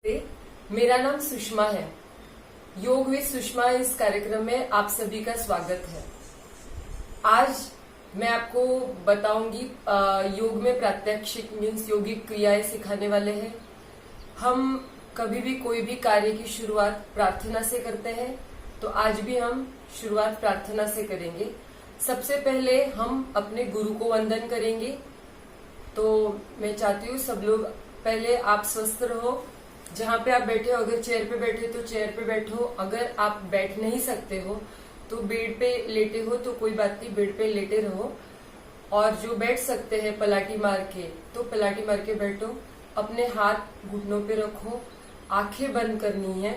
मेरा नाम सुषमा है। योग विद सुषमा इस कार्यक्रम में आप सभी का स्वागत है। आज मैं आपको बताऊंगी योग में प्रात्यक्षिक मीन्स योगिक क्रियाएं सिखाने वाले हैं। हम कभी भी कोई भी कार्य की शुरुआत प्रार्थना से करते हैं, तो आज भी हम शुरुआत प्रार्थना से करेंगे। सबसे पहले हम अपने गुरु को वंदन करेंगे। तो मैं चाहती हूँ सब लोग पहले आप स्वस्थ रहो। जहाँ पे आप बैठे हो, अगर चेयर पे बैठे तो चेयर पे बैठो, अगर आप बैठ नहीं सकते हो तो बेड पे लेटे हो तो कोई बात नहीं, बेड पे लेटे रहो। और जो बैठ सकते हैं पलाटी मार के तो पलाटी मार के बैठो। अपने हाथ घुटनों पे रखो, आंखें बंद करनी है,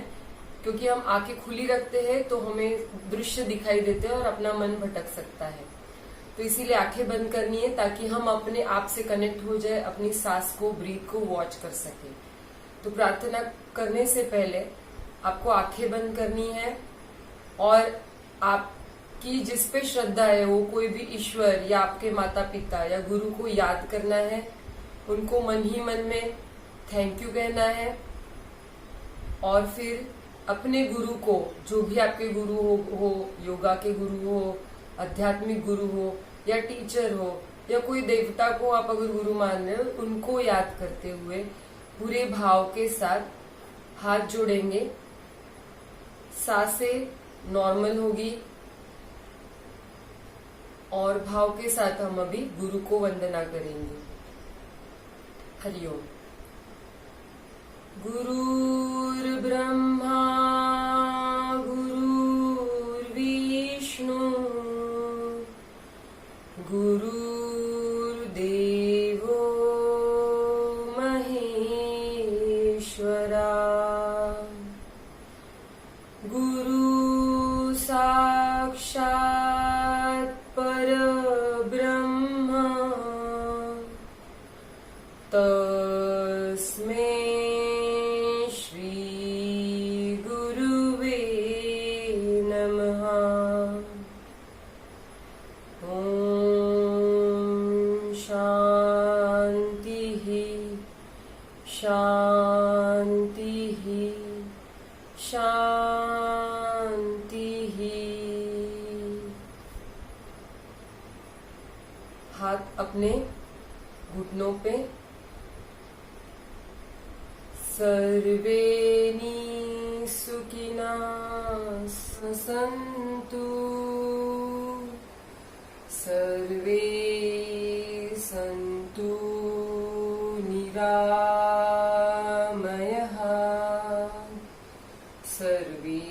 क्योंकि हम आंखें खुली रखते हैं तो हमें दृश्य दिखाई देते हैं और अपना मन भटक सकता है। तो इसीलिए आंखें बंद करनी है ताकि हम अपने आप से कनेक्ट हो जाए, अपनी सांस को, ब्रीथ को वॉच कर सके। तो प्रार्थना करने से पहले आपको आंखें बंद करनी है और आपकी जिस पे श्रद्धा है वो कोई भी ईश्वर या आपके माता पिता या गुरु को याद करना है। उनको मन ही मन में थैंक यू कहना है और फिर अपने गुरु को, जो भी आपके गुरु हो योगा के गुरु हो, आध्यात्मिक गुरु हो या टीचर हो या कोई देवता को आप अगर गुरु मान रहे हो, उनको याद करते हुए पूरे भाव के साथ हाथ जोड़ेंगे। सांसें नॉर्मल होगी और भाव के साथ हम अभी गुरु को वंदना करेंगे। हरिओम। गुरुर्ब्रह्मा गुरुर्विष्णु गुरुर्देवो महेश्वरा गुरु साक्षात् परब्रह्म तस्मै श्री गुरुवे नमः। ओम शांति शांति शांति। हाथ अपने घुटनों पे। सर्वे सुखिनः सन्तु सर्वे सन्तु निरामयः सर्वे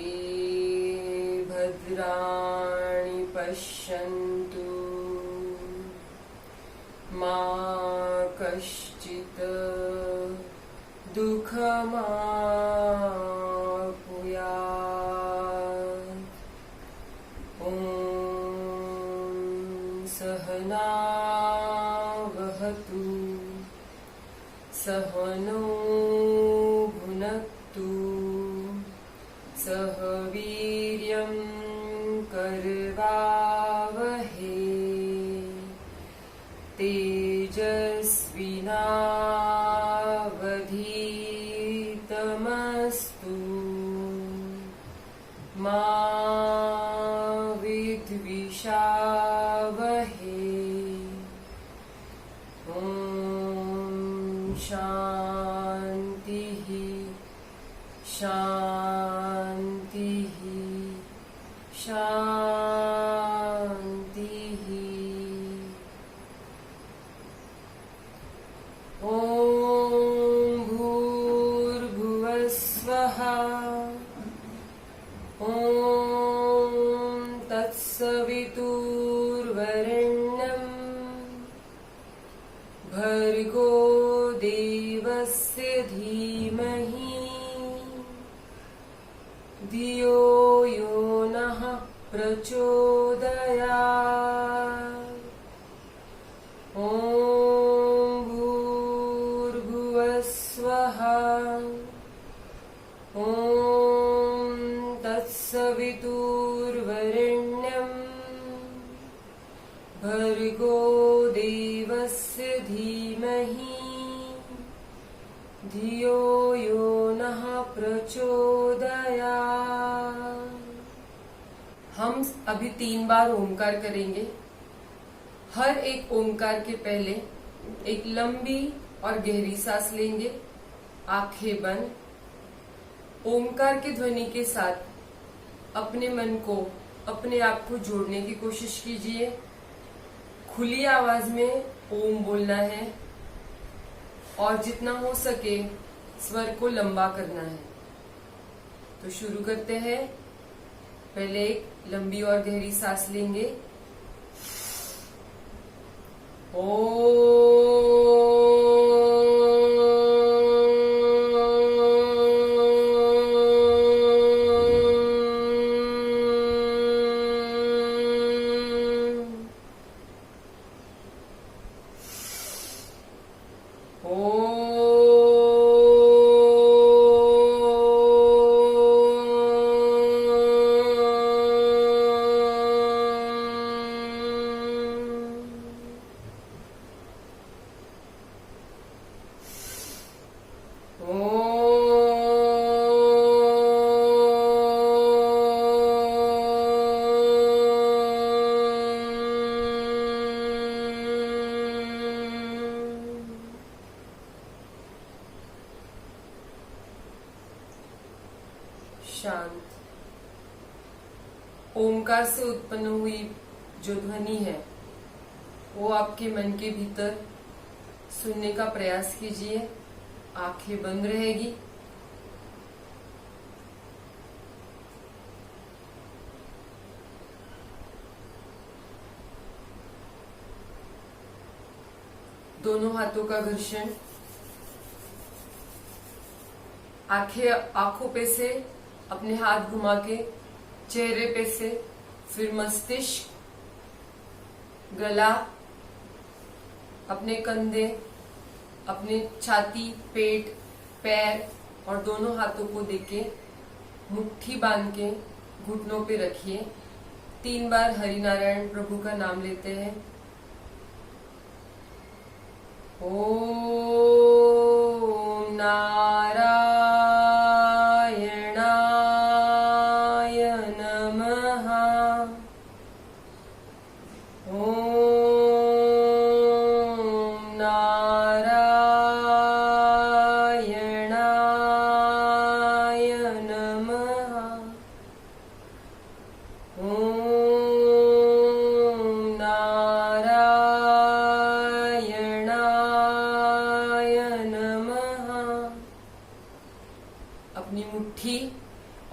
भद्राणि पश्यन्तु मा कश्चित् दुःखमाप्नुयात्। ॐ सहनाववतु सहनौ भुनक्तु सह वीर्यं करवावहै तेजस्विनावधीतमस्तु मा विद्विषावहै। ॐ शांति शांति शांति। ॐ भूर्भुवस्वः ॐ तत्सवितुर्वरेण्यं भर्गो देवस्य धीमहि धियो यो नः प्रचोदयात्। ॐ भूर्भुवस्वः ॐ तत्सवितुर्वरेण्यं भर्गो देवस्य धीमहि धियो यो नः प्रचोदयात्। हम अभी 3 बार ओंकार करेंगे। हर एक ओंकार के पहले एक लंबी और गहरी सांस लेंगे, आंखें बंद। ओंकार की ध्वनि के साथ अपने मन को, अपने आप को जोड़ने की कोशिश कीजिए। खुली आवाज में ओम बोलना है और जितना हो सके स्वर को लंबा करना है। तो शुरू करते हैं। पहले एक लंबी और गहरी सांस लेंगे। शांत। ओंकार से उत्पन्न हुई जो ध्वनि है वो आपके मन के भीतर सुनने का प्रयास कीजिए। आंखें बंद रहेगी। दोनों हाथों का घर्षण आंखों पे से अपने हाथ घुमा के चेहरे पे से, फिर मस्तिष्क, गला, अपने कंधे, अपने छाती, पेट, पैर और दोनों हाथों को देके मुट्ठी बांध के घुटनों पे रखिए। 3 बार हरि नारायण प्रभु का नाम लेते हैं। ओम नारायणाय नमः। ओम नारायणाय नमः। ओम नारायणाय नमः। अपनी मुट्ठी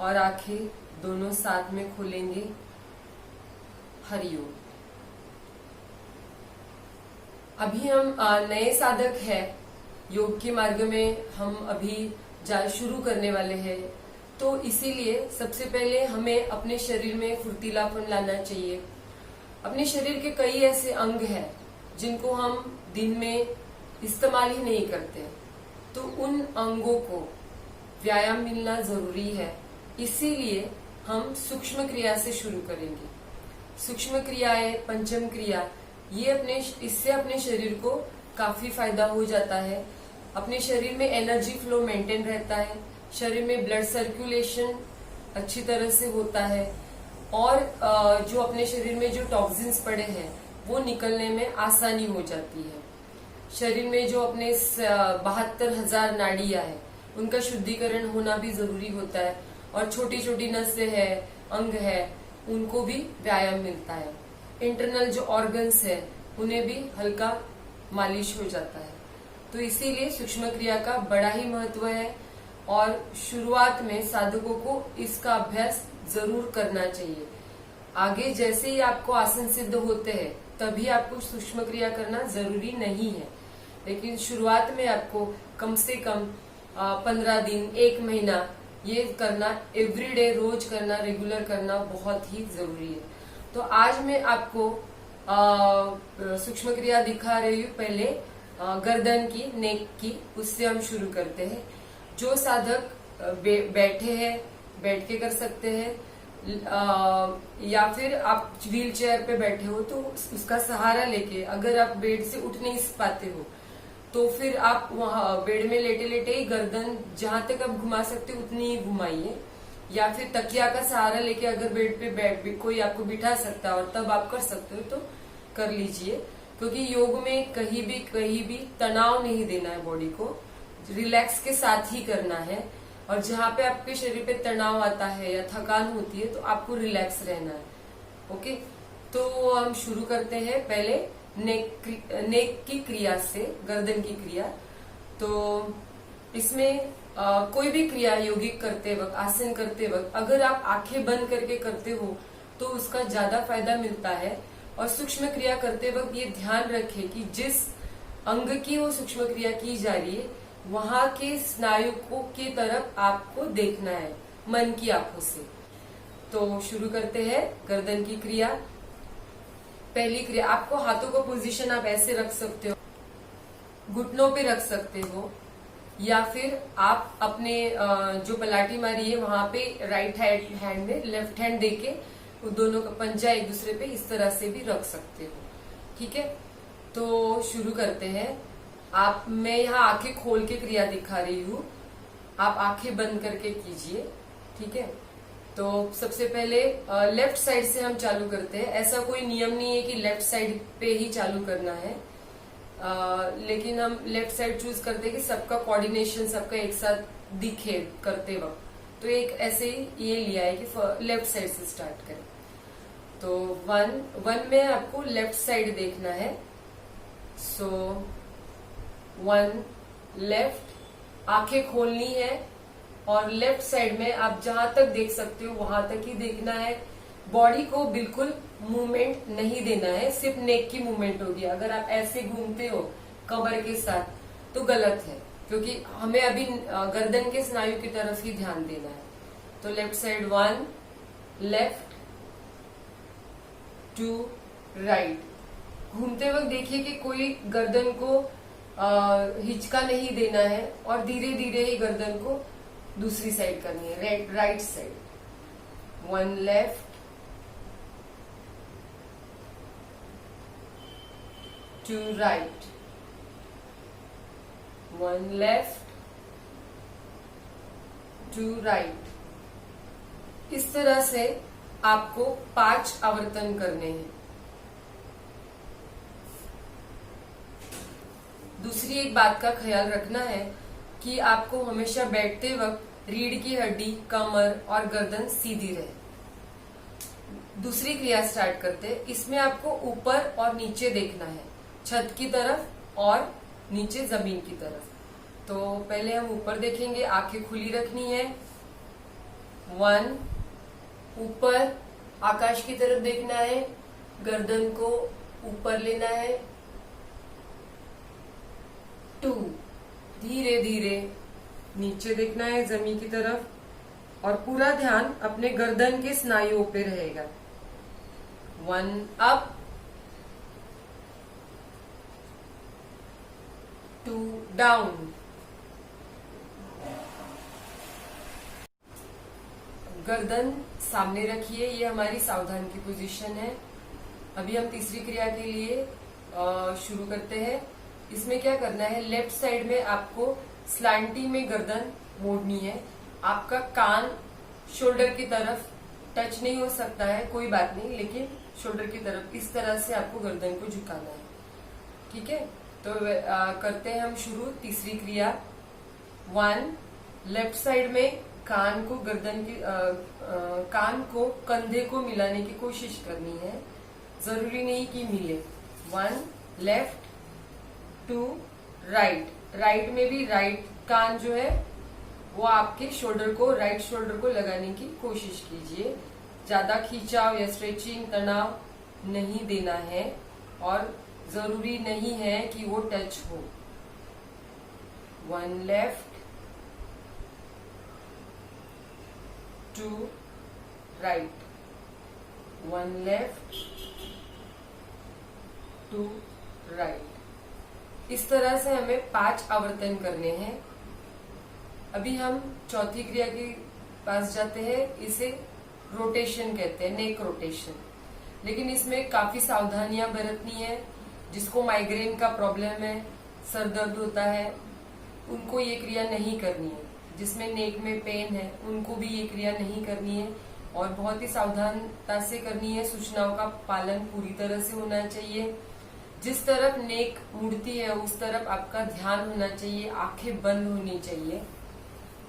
और आंखें दोनों साथ में खोलेंगे। हरिओम। अभी हम नए साधक हैं, योग के मार्ग में हम अभी शुरू करने वाले हैं। तो इसीलिए सबसे पहले हमें अपने शरीर में फुर्तीलापन लाना चाहिए। अपने शरीर के कई ऐसे अंग हैं जिनको हम दिन में इस्तेमाल ही नहीं करते, तो उन अंगों को व्यायाम मिलना जरूरी है। इसीलिए हम सूक्ष्म क्रिया से शुरू करेंगे। सूक्ष्म क्रियाएं, पंचम क्रिया, ये इससे अपने शरीर को काफी फायदा हो जाता है। अपने शरीर में एनर्जी फ्लो मेंटेन रहता है, शरीर में ब्लड सर्कुलेशन अच्छी तरह से होता है और जो अपने शरीर में जो टॉक्सिन्स पड़े हैं वो निकलने में आसानी हो जाती है। शरीर में जो अपने 72,000 नाड़ियां हैं उनका शुद्धिकरण होना भी जरूरी होता है और छोटी छोटी नसें है, अंग है, उनको भी व्यायाम मिलता है। इंटरनल जो ऑर्गन्स है उन्हें भी हल्का मालिश हो जाता है। तो इसीलिए सूक्ष्म क्रिया का बड़ा ही महत्व है और शुरुआत में साधकों को इसका अभ्यास जरूर करना चाहिए। आगे जैसे ही आपको आसन सिद्ध होते हैं तभी आपको सूक्ष्म क्रिया करना जरूरी नहीं है, लेकिन शुरुआत में आपको कम से कम 15 दिन, 1 महीना ये करना, एवरीडे रोज करना, रेगुलर करना बहुत ही जरूरी है। तो आज मैं आपको सूक्ष्म क्रिया दिखा रही हूँ। पहले गर्दन की, नेक की, उससे हम शुरू करते हैं। जो साधक बैठे हैं बैठ के कर सकते हैं, या फिर आप व्हील चेयर पे बैठे हो तो उसका सहारा लेके, अगर आप बेड से उठ नहीं पाते हो तो फिर आप वहां बेड में लेटे लेटे ही गर्दन जहां तक आप घुमा सकते हो उतनी ही घुमाइए, या फिर तकिया का सहारा लेके अगर बेड पे कोई आपको बिठा सकता है और तब आप कर सकते हो तो कर लीजिए। क्योंकि योग में कहीं भी तनाव नहीं देना है, बॉडी को रिलैक्स के साथ ही करना है। और जहां पे आपके शरीर पे तनाव आता है या थकान होती है तो आपको रिलैक्स रहना है। ओके, तो हम शुरू करते हैं पहले नेक की क्रिया से, गर्दन की क्रिया। तो इसमें कोई भी क्रिया यौगिक करते वक्त, आसन करते वक्त अगर आप आंखें बंद करके करते हो तो उसका ज्यादा फायदा मिलता है। और सूक्ष्म क्रिया करते वक्त ये ध्यान रखें कि जिस अंग की वो सूक्ष्म क्रिया की जा रही है वहां के स्नायु को की तरफ आपको देखना है मन की आंखों से। तो शुरू करते हैं गर्दन की क्रिया। पहली क्रिया, आपको हाथों का पोजीशन आप ऐसे रख सकते हो, घुटनों पे रख सकते हो, या फिर आप अपने जो पलाटी मारी है वहां पे राइट हैंड में लेफ्ट हैंड देके दोनों का पंजा एक दूसरे पे इस तरह से भी रख सकते हो। ठीक है, तो शुरू करते हैं। मैं यहाँ आंखें खोल के क्रिया दिखा रही हूँ, आप आंखें बंद करके कीजिए। ठीक है, तो सबसे पहले लेफ्ट साइड से हम चालू करते हैं। ऐसा कोई नियम नहीं है कि लेफ्ट साइड पे ही चालू करना है, लेकिन हम लेफ्ट साइड चूज करते हैं कि सबका कोऑर्डिनेशन सबका एक साथ दिखे करते वक्त। तो एक ऐसे ही ये लिया है कि लेफ्ट साइड से स्टार्ट करें। तो वन में आपको लेफ्ट साइड देखना है। सो 1 लेफ्ट, आंखें खोलनी है और लेफ्ट साइड में आप जहां तक देख सकते हो वहां तक ही देखना है। बॉडी को बिल्कुल मूवमेंट नहीं देना है, सिर्फ नेक की मूवमेंट होगी। अगर आप ऐसे घूमते हो कमर के साथ तो गलत है, क्योंकि हमें अभी गर्दन के स्नायु की तरफ ही ध्यान देना है। तो लेफ्ट साइड 1 लेफ्ट, 2 राइट। घूमते वक्त देखिए कि कोई गर्दन को हिचका नहीं देना है और धीरे धीरे ही गर्दन को दूसरी साइड करनी है, right side. 1 left, 2 right, 1 left, 2 right. इस तरह से आपको 5 आवर्तन करने हैं। दूसरी एक बात का ख्याल रखना है कि आपको हमेशा बैठते वक्त रीढ़ की हड्डी, कमर और गर्दन सीधी रहे। दूसरी क्रिया स्टार्ट करते हैं। इसमें आपको ऊपर और नीचे देखना है, छत की तरफ और नीचे जमीन की तरफ। तो पहले हम ऊपर देखेंगे, आंखें खुली रखनी है। 1 ऊपर आकाश की तरफ देखना है, गर्दन को ऊपर लेना है। 2 धीरे धीरे नीचे देखना है जमीन की तरफ और पूरा ध्यान अपने गर्दन के स्नायुओं पे रहेगा। 1 अप, 2 डाउन। गर्दन सामने रखिए, ये हमारी सावधान की पोजीशन है। अभी हम तीसरी क्रिया के लिए शुरू करते हैं। इसमें क्या करना है, लेफ्ट साइड में आपको स्लैंटी में गर्दन मोड़नी है। आपका कान शोल्डर की तरफ टच नहीं हो सकता है, कोई बात नहीं, लेकिन शोल्डर की तरफ इस तरह से आपको गर्दन को झुकाना है। ठीक है, तो करते हैं हम शुरू तीसरी क्रिया। 1 लेफ्ट साइड में कान को गर्दन की कान को कंधे को मिलाने की कोशिश करनी है, जरूरी नहीं कि मिले। 1 लेफ्ट, 2 राइट। राइट में भी राइट कान जो है वो आपके शोल्डर को, राइट शोल्डर को लगाने की कोशिश कीजिए। ज्यादा खींचाव या स्ट्रेचिंग, तनाव नहीं देना है और जरूरी नहीं है कि वो टच हो। 1 लेफ्ट, 2 राइट, 1 लेफ्ट, 2 राइट। इस तरह से हमें 5 आवर्तन करने हैं। अभी हम चौथी क्रिया के पास जाते हैं। इसे रोटेशन कहते हैं, नेक रोटेशन। लेकिन इसमें काफी सावधानियां बरतनी है। जिसको माइग्रेन का प्रॉब्लम है, सर दर्द होता है उनको ये क्रिया नहीं करनी है, जिसमें नेक में पेन है उनको भी ये क्रिया नहीं करनी है और बहुत ही सावधानता से करनी है। सूचनाओं का पालन पूरी तरह से होना चाहिए। जिस तरफ नेक मुड़ती है उस तरफ आपका ध्यान होना चाहिए, आंखें बंद होनी चाहिए।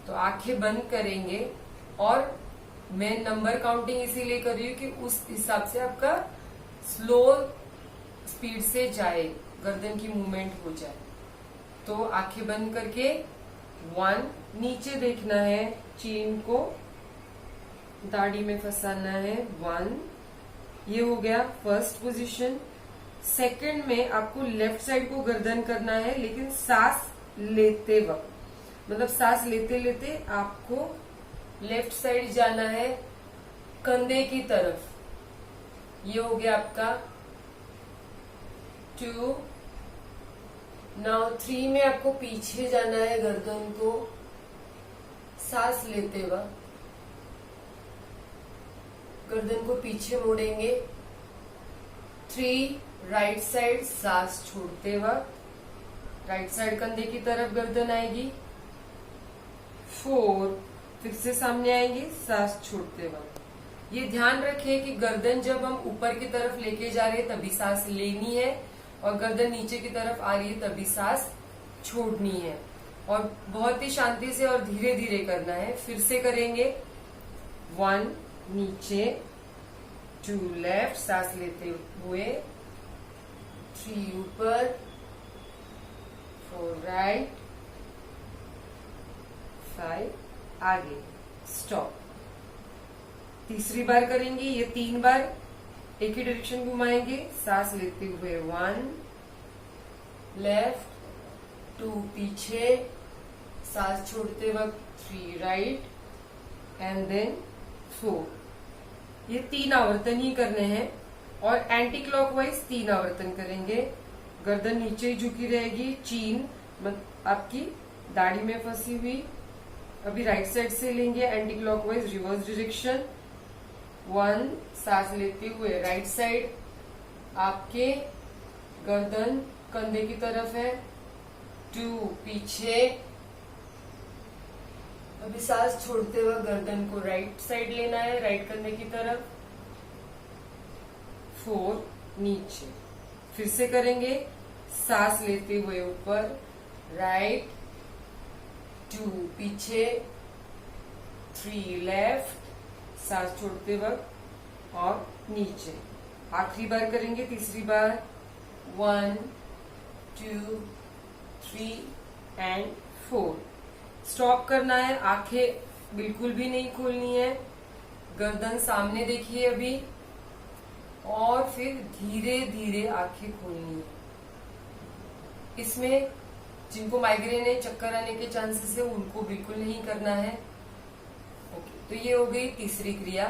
तो आंखें बंद करेंगे और मैं नंबर काउंटिंग इसीलिए कर रही हूँ कि उस हिसाब से आपका स्लो स्पीड से जाए, गर्दन की मूवमेंट हो जाए। तो आंखें बंद करके 1, नीचे देखना है, चीन को दाढ़ी में फंसाना है 1, ये हो गया फर्स्ट पोजीशन। सेकंड में आपको लेफ्ट साइड को गर्दन करना है, लेकिन सांस लेते वक्त, मतलब सांस लेते लेते आपको लेफ्ट साइड जाना है कंधे की तरफ। ये हो गया आपका 2। नाउ 3 में आपको पीछे जाना है गर्दन को सांस लेते वक्त, गर्दन को पीछे मोड़ेंगे। 3 राइट साइड सांस छोड़ते वक्त राइट साइड कंधे की तरफ गर्दन आएगी। 4 फिर से सामने आएंगे सांस छोड़ते वक्त। ये ध्यान रखें कि गर्दन जब हम ऊपर की तरफ लेके जा रहे हैं तभी सांस लेनी है और गर्दन नीचे की तरफ आ रही है तभी सांस छोड़नी है। और बहुत ही शांति से और धीरे धीरे करना है। फिर से करेंगे 1 नीचे, 2 लेफ्ट सांस लेते हुए, 3 ऊपर, 4 राइट, 5 आगे, स्टॉप। तीसरी बार करेंगे, ये 3 बार एक ही डायरेक्शन घुमाएंगे। सांस लेते हुए 1 लेफ्ट, 2 पीछे, सांस छोड़ते वक्त 3 राइट एंड देन 4। ये 3 आवर्तन ही करने हैं और एंटी क्लॉकवाइज 3 आवर्तन करेंगे। गर्दन नीचे ही झुकी रहेगी, चीन आपकी दाढ़ी में फंसी हुई। अभी राइट साइड से लेंगे एंटी क्लॉकवाइज रिवर्स डायरेक्शन। 1 सांस लेते हुए राइट साइड, आपके गर्दन कंधे की तरफ है। 2 पीछे, अभी सांस छोड़ते हुए गर्दन को राइट साइड लेना है, राइट कंधे की तरफ। 4 नीचे, फिर से करेंगे सांस लेते हुए ऊपर, राइट, 2 पीछे, 3 लेफ्ट, सांस छोड़ते वक्त और नीचे। आखिरी बार करेंगे, तीसरी बार 1 2 3 एंड 4। स्टॉप करना है, आंखें बिल्कुल भी नहीं खोलनी है, गर्दन सामने देखिए अभी, और फिर धीरे धीरे आंखें खोलनी है। इसमें जिनको माइग्रेन है, चक्कर आने के चांसेस है, उनको बिल्कुल नहीं करना है। ओके, तो ये हो गई तीसरी क्रिया।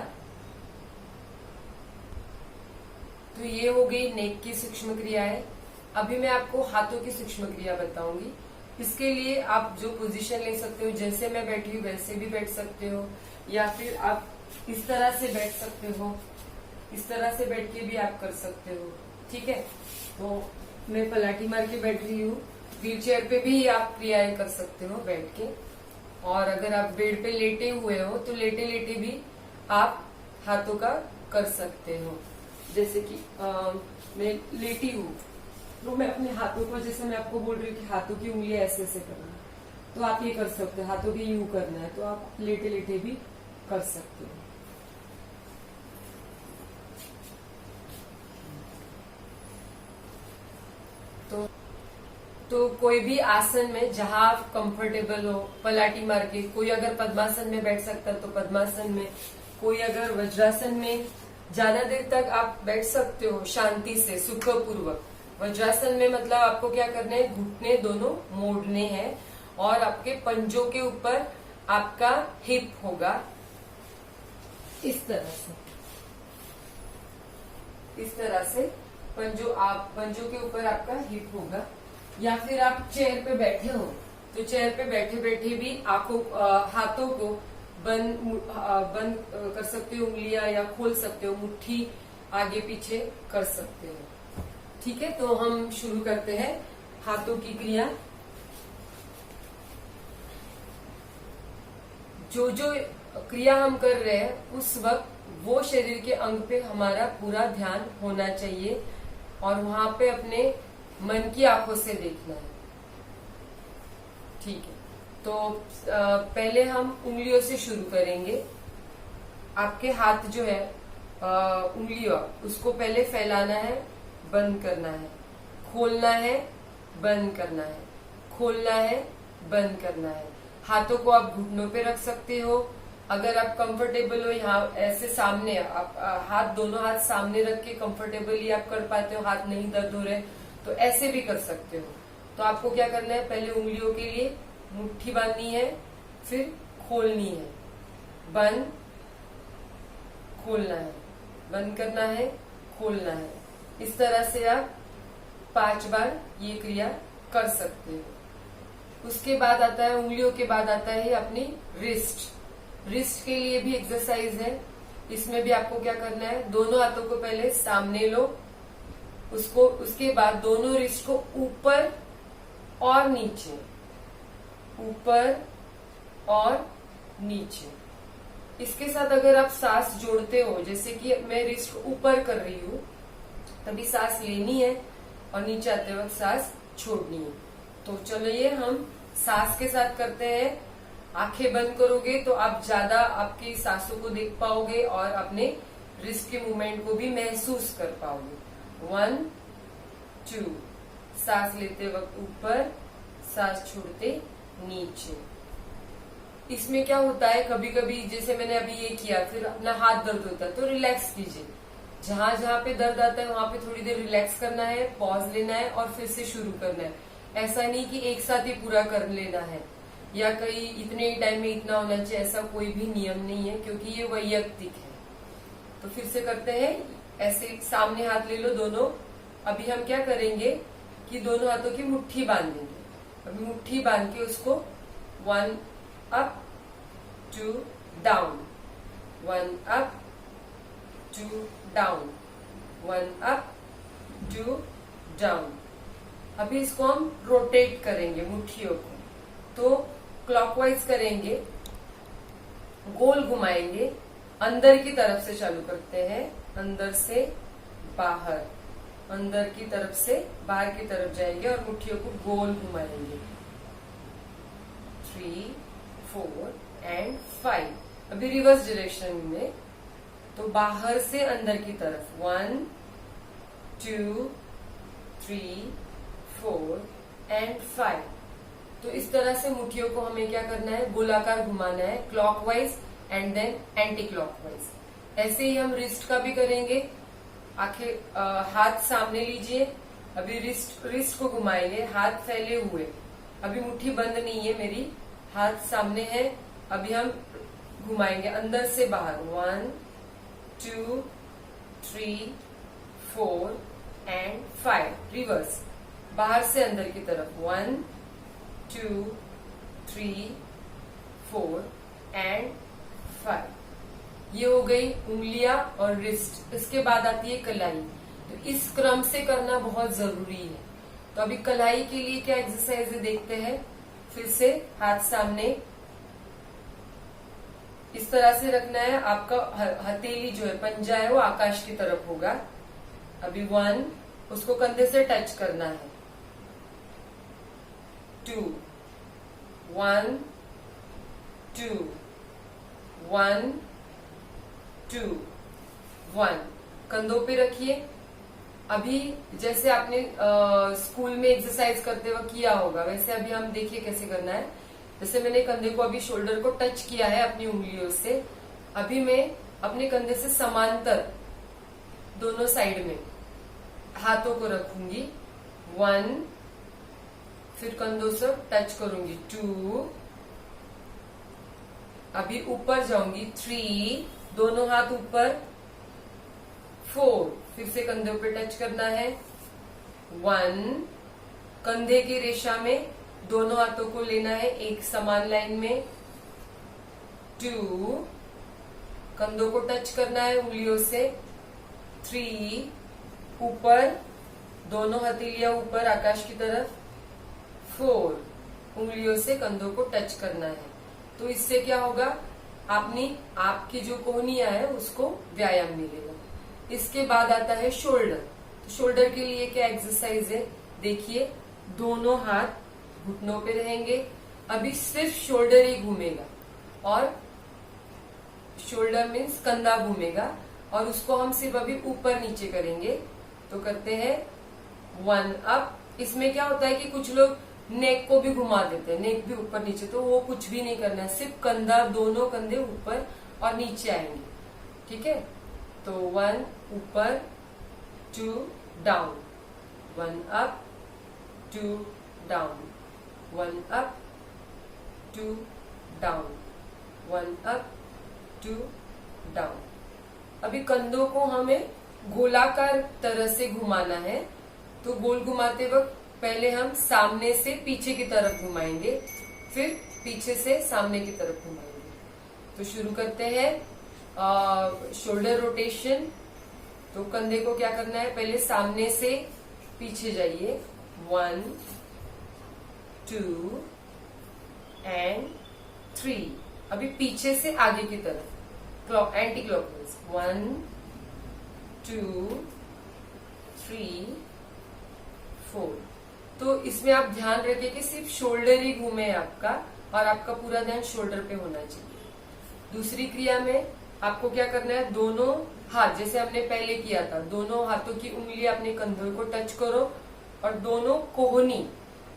तो ये हो गई नेक की सूक्ष्म क्रिया है। अभी मैं आपको हाथों की सूक्ष्म क्रिया बताऊंगी। इसके लिए आप जो पोजीशन ले सकते हो, जैसे मैं बैठी हूँ वैसे भी बैठ सकते हो, या फिर आप इस तरह से बैठ सकते हो, इस तरह से बैठ के भी आप कर सकते हो। ठीक है, तो मैं पलाटी मार के बैठ रही हूँ। व्हील चेयर पे भी आप क्रियाएं कर सकते हो बैठ के, और अगर आप बेड पे लेटे हुए हो तो लेटे लेटे भी आप हाथों का कर सकते हो। जैसे कि मैं लेटी हूँ तो मैं अपने हाथों को, जैसे मैं आपको बोल रही हूँ कि हाथों की उंगलियां ऐसे ऐसे करना, तो आप ये कर सकते हो। हाथों के यूं करना है तो आप लेटे लेटे भी कर सकते हो। तो कोई भी आसन में जहां आप कंफर्टेबल हो, पलाटी मार के, कोई अगर पद्मासन में बैठ सकता है तो पद्मासन में, कोई अगर वज्रासन में ज्यादा देर तक आप बैठ सकते हो शांति से, सुखपूर्वक। वज्रासन में मतलब आपको क्या करना है, घुटने दोनों मोड़ने हैं और आपके पंजों के ऊपर आपका हिप होगा इस तरह से, इस तरह से पंजों के ऊपर आपका हिप होगा। या फिर आप चेयर पे बैठे हो तो चेयर पे बैठे बैठे भी हाथों को बंद कर सकते हो, उंगलियां, या खोल सकते हो, मुट्ठी आगे पीछे कर सकते हो। ठीक है, तो हम शुरू करते हैं हाथों की क्रिया। जो जो क्रिया हम कर रहे हैं उस वक्त वो शरीर के अंग पे हमारा पूरा ध्यान होना चाहिए और वहां पे अपने मन की आंखों से देखना है। ठीक है, तो पहले हम उंगलियों से शुरू करेंगे। आपके हाथ जो है उंगलियों, उसको पहले फैलाना है, बंद करना है, खोलना है, बंद करना है, खोलना है, बंद करना है। हाथों को आप घुटनों पे रख सकते हो। अगर आप कंफर्टेबल हो यहाँ ऐसे सामने, आप हाथ दोनों हाथ सामने रख के कंफर्टेबली आप कर पाते हो, हाथ नहीं दर्द हो रहे तो ऐसे भी कर सकते हो। तो आपको क्या करना है, पहले उंगलियों के लिए मुट्ठी बांधनी है, फिर खोलनी है, बंद, खोलना है, बंद करना है, खोलना है। इस तरह से आप 5 बार ये क्रिया कर सकते हो। उसके बाद आता है, उंगलियों के बाद आता है अपनी रिस्ट। रिस्ट के लिए भी एक्सरसाइज है। इसमें भी आपको क्या करना है, दोनों हाथों को पहले सामने लो, उसके बाद दोनों रिस्ट को ऊपर और नीचे, ऊपर और नीचे। इसके साथ अगर आप सांस जोड़ते हो, जैसे कि मैं रिस्ट को ऊपर कर रही हूं, तभी सांस लेनी है और नीचे आते वक्त सांस छोड़नी है। तो चलिए हम सांस के साथ करते हैं। आंखें बंद करोगे तो आप ज्यादा आपकी सांसों को देख पाओगे और अपने रिस्ट के मूवमेंट को भी महसूस कर पाओगे। 1 2, सांस लेते वक्त ऊपर, सांस छोड़ते नीचे। इसमें क्या होता है, कभी कभी जैसे मैंने अभी ये किया, फिर अपना हाथ दर्द होता है तो रिलैक्स कीजिए। जहां जहां पे दर्द आता है वहां पे थोड़ी देर रिलैक्स करना है, पॉज लेना है और फिर से शुरू करना है। ऐसा नहीं कि एक साथ ही पूरा कर लेना है या कहीं इतने ही टाइम में इतना होना चाहिए, ऐसा कोई भी नियम नहीं है, क्योंकि ये वैयक्तिक है। तो फिर से करते हैं। ऐसे सामने हाथ ले लो दोनों। अभी हम क्या करेंगे कि दोनों हाथों की मुट्ठी बांधेंगे। अभी मुट्ठी बांध के उसको 1 up 2 down, 1 up 2 down, 1 up 2 down. अभी इसको हम रोटेट करेंगे मुट्ठियों को। तो क्लॉकवाइज करेंगे, गोल घुमाएंगे, अंदर की तरफ से चालू करते हैं, अंदर से बाहर, अंदर की तरफ से बाहर की तरफ जाएंगे और मुट्ठियों को गोल घुमाएंगे। 3 4 एंड 5। अभी रिवर्स डायरेक्शन में, तो बाहर से अंदर की तरफ 1 2 3 4 एंड 5। तो इस तरह से मुट्ठियों को हमें क्या करना है, गोलाकार घुमाना है, clockwise and then anticlockwise. ऐसे ही हम रिस्ट का भी करेंगे। आंखें हाथ सामने लीजिए। अभी रिस्ट को घुमाएंगे, हाथ फैले हुए। अभी मुट्ठी बंद नहीं है मेरी, हाथ सामने है। अभी हम घुमाएंगे अंदर से बाहर, 1 2 3 4 एंड 5। रिवर्स, बाहर से अंदर की तरफ 1 2 3 4 एंड 5। ये हो गई उंगलियां और रिस्ट। इसके बाद आती है कलाई। तो इस क्रम से करना बहुत जरूरी है। तो अभी कलाई के लिए क्या एक्सरसाइज है देखते हैं। फिर से हाथ सामने इस तरह से रखना है। आपका हथेली जो है, पंजा है, वो आकाश की तरफ होगा। अभी 1, उसको कंधे से टच करना है। 2 1 2 1 2 1। कंधों पे रखिए। अभी जैसे आपने स्कूल में एक्सरसाइज करते वक्त किया होगा, वैसे अभी हम देखिए कैसे करना है। जैसे मैंने कंधे को, अभी शोल्डर को टच किया है अपनी उंगलियों से। अभी मैं अपने कंधे से समांतर दोनों साइड में हाथों को रखूंगी। 1, फिर कंधों से टच करूंगी। 2, अभी ऊपर जाऊंगी। 3, दोनों हाथ ऊपर। 4, फिर से कंधों पे टच करना है। 1, कंधे की रेशा में दोनों हाथों को लेना है एक समान लाइन में। 2, कंधों को टच करना है उंगलियों से। 3, ऊपर, दोनों हथेलियां ऊपर आकाश की तरफ। 4 उंगलियों से कंधों को टच करना है। तो इससे क्या होगा, आपकी जो कोहनियां है उसको व्यायाम मिलेगा। इसके बाद आता है शोल्डर। तो शोल्डर के लिए क्या एक्सरसाइज है, देखिए दोनों हाथ घुटनों पे रहेंगे। अभी सिर्फ शोल्डर ही घूमेगा, और शोल्डर मीन्स कंधा घूमेगा, और उसको हम सिर्फ अभी ऊपर नीचे करेंगे। तो करते हैं 1 अप। इसमें क्या होता है कि कुछ लोग नेक को भी घुमा देते हैं, नेक भी ऊपर नीचे, तो वो कुछ भी नहीं करना है, सिर्फ कंधा, दोनों कंधे ऊपर और नीचे आएंगे। ठीक है, तो 1 ऊपर, 2 down, 1 up, 2 down, 1 up, 2 down, 1 up, 2 down. अभी कंधों को हमें गोलाकार तरह से घुमाना है। तो गोल घुमाते वक्त पहले हम सामने से पीछे की तरफ घुमाएंगे, फिर पीछे से सामने की तरफ घुमाएंगे। तो शुरू करते हैं शोल्डर रोटेशन। तो कंधे को क्या करना है, पहले सामने से पीछे जाइए, 1 2 एंड 3। अभी पीछे से आगे की तरफ एंटी क्लॉकवाइज, 1 2 3 4। तो इसमें आप ध्यान रखें कि सिर्फ शोल्डर ही घूमे आपका, और आपका पूरा ध्यान शोल्डर पे होना चाहिए। दूसरी क्रिया में आपको क्या करना है, दोनों हाथ जैसे हमने पहले किया था, दोनों हाथों की उंगली अपने कंधों को टच करो और दोनों कोहनी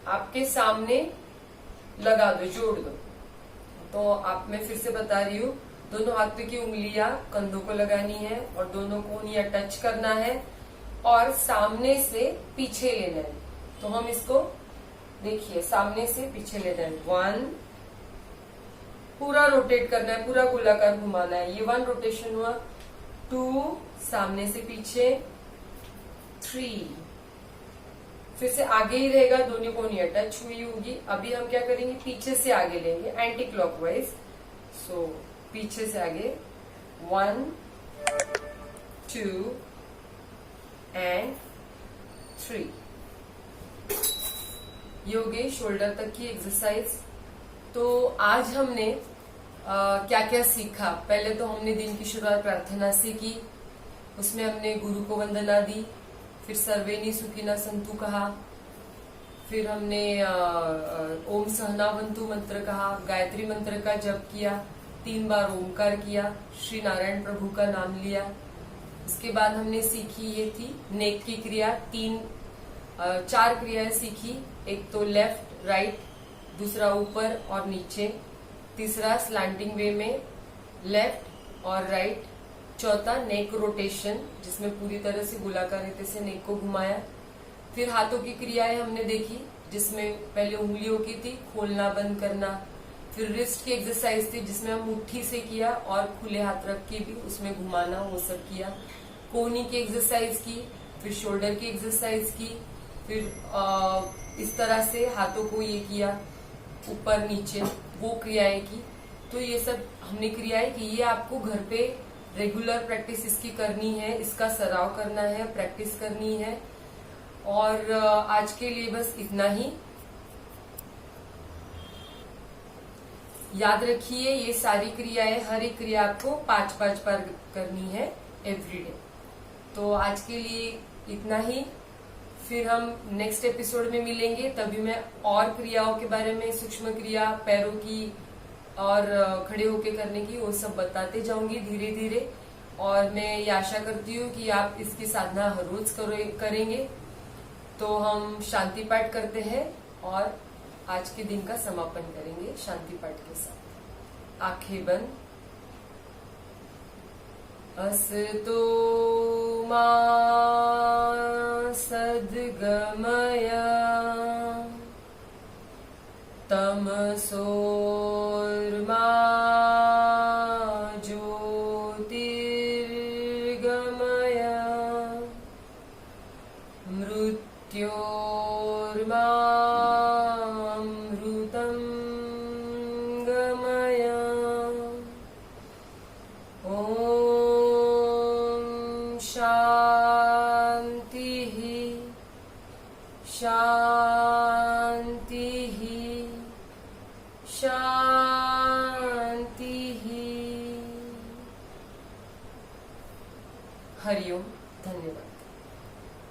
आपके सामने लगा दो, जोड़ दो। तो आप, मैं फिर से बता रही हूँ, दोनों हाथों की उंगलियां कंधों को लगानी है और दोनों कोहनियां टच करना है और सामने से पीछे लेना है। तो हम इसको देखिए, सामने से पीछे लेना है, 1 पूरा रोटेट करना है, पूरा गोलाकार घुमाना है। ये 1 रोटेशन हुआ, 2 सामने से पीछे, 3 फिर से आगे ही रहेगा, दोनों कोहनियां टच हुई होगी। अभी हम क्या करेंगे, पीछे से आगे लेंगे एंटी क्लॉकवाइज। सो पीछे से आगे, 1 2 एंड 3। ये हो गई शोल्डर तक की एक्सरसाइज। तो आज हमने क्या क्या सीखा। पहले तो हमने दिन की शुरुआत प्रार्थना से की, उसमें हमने गुरु को वंदना दी, फिर सर्वेनी सुखिना संतु कहा, फिर हमने ओम सहनावंतु मंत्र कहा, गायत्री मंत्र का जप किया, 3 बार ओमकार किया, श्री नारायण प्रभु का नाम लिया। उसके बाद हमने सीखी ये थी नेक की क्रिया, 4 क्रियाएं सीखी। एक तो लेफ्ट राइट, दूसरा ऊपर और नीचे, तीसरा स्लैंटिंग वे में लेफ्ट और राइट, चौथा नेक रोटेशन जिसमें पूरी तरह से गोलाकार रीति से नेक को घुमाया। फिर हाथों की क्रियाएं हमने देखी, जिसमें पहले उंगलियों की थी, खोलना बंद करना। फिर रिस्ट की एक्सरसाइज थी जिसमें हम मुट्ठी से किया और खुले हाथ रख के भी उसमें घुमाना, वो सब किया। कोहनी की एक्सरसाइज की, फिर शोल्डर की एक्सरसाइज की, फिर इस तरह से हाथों को ये किया ऊपर नीचे, वो क्रियाएं की। तो ये सब हमने क्रियाएं की। ये आपको घर पे रेगुलर प्रैक्टिस इसकी करनी है, इसका सराव करना है, प्रैक्टिस करनी है। और आज के लिए बस इतना ही। याद रखिए, ये सारी क्रियाएं, हर एक क्रिया आपको 5-5 बार करनी है एवरीडे। तो आज के लिए इतना ही। फिर हम नेक्स्ट एपिसोड में मिलेंगे, तभी मैं और क्रियाओं के बारे में, सूक्ष्म क्रिया, पैरों की और खड़े होके करने की, वो सब बताते जाऊंगी धीरे धीरे। और मैं ये आशा करती हूँ कि आप इसकी साधना हर रोज करेंगे। तो हम शांति पाठ करते हैं और आज के दिन का समापन करेंगे शांति पाठ के साथ। आंखें बंद। असतो मा सद्गमय तमसोर्मा ज्योतिर्गमय मृत्योर्मा अमृतं गमय। शांति शांति हरिओम। धन्यवाद।